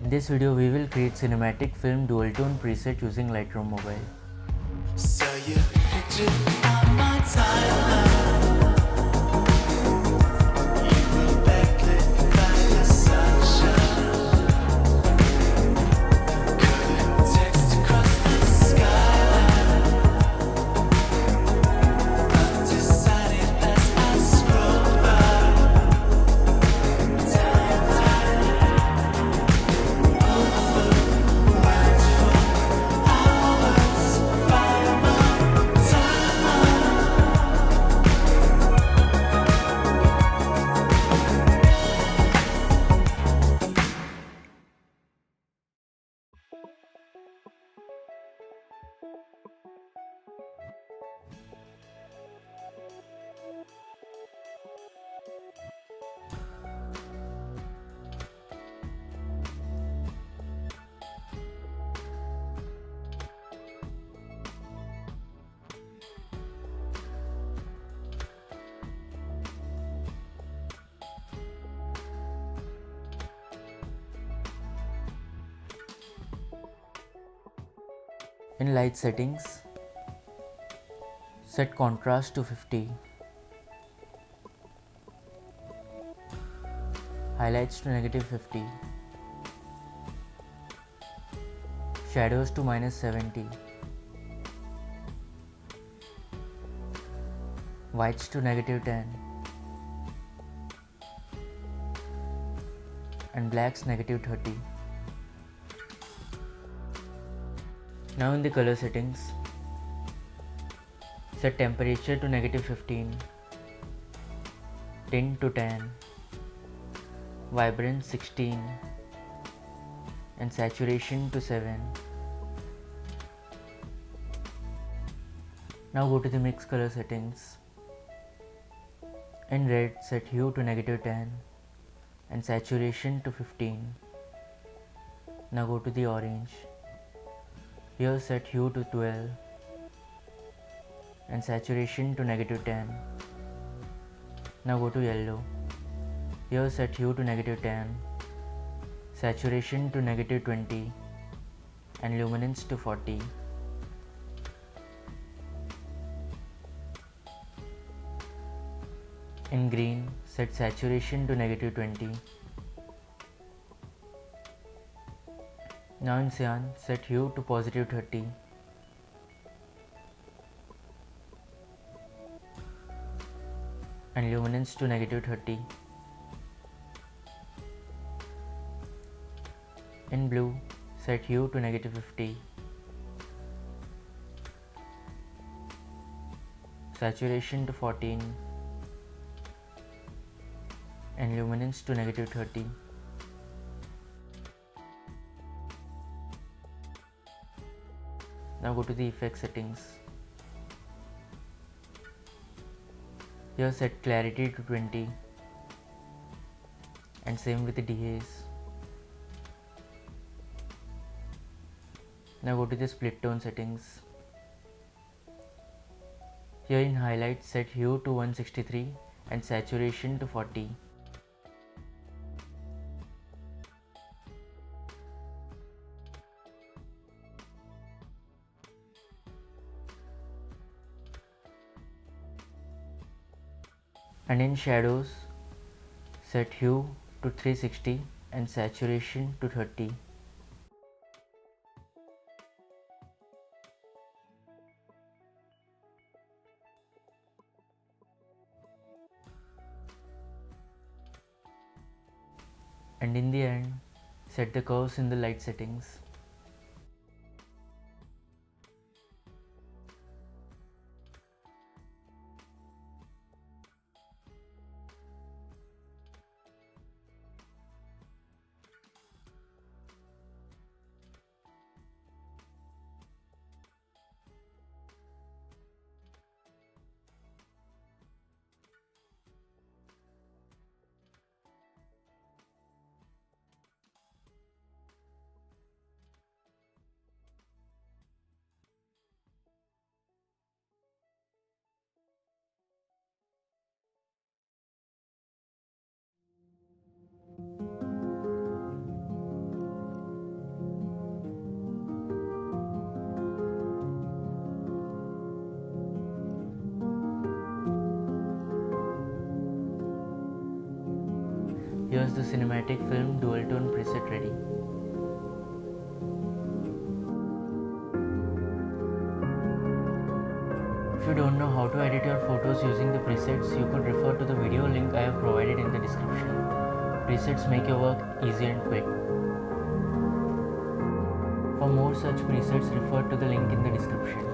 In this video, we will create cinematic film dual tone preset using Lightroom Mobile. So you picture on my timeline. You were backlit by the sunshine. Couldn't text across the skyline. Undecided as I scroll by. Timeline. Overwhelmed for hours by my timeline. In light settings, set contrast to 50, highlights to -50, shadows to -70, whites to -10, and blacks -30. Now in the color settings, set temperature to -15, tint to 10, vibrance 16, and saturation to 7. Now go to the mix color settings. In red, set hue to -10 and saturation to 15. Now go to the orange. Here set hue to 12 and saturation to -10. Now go to yellow. Here set hue to -10, saturation to -20 and luminance to 40. In green, set saturation to -20. Now in cyan, set hue to +30 and luminance to -30. In blue, set hue to -50, saturation to 14 and luminance to -30. Now go to the effect settings. Here set clarity to 20 and same with the dehaze. Now go to the split tone settings. Here in highlight, set hue to 163 and saturation to 40. And in shadows, set hue to 360 and saturation to 30. And in the end, set the curves in the light settings. the cinematic film dual tone preset ready. If you don't know how to edit your photos using the presets, you could refer to the video link I have provided in the description. Presets make your work easy and quick. For more such presets, refer to the link in the description.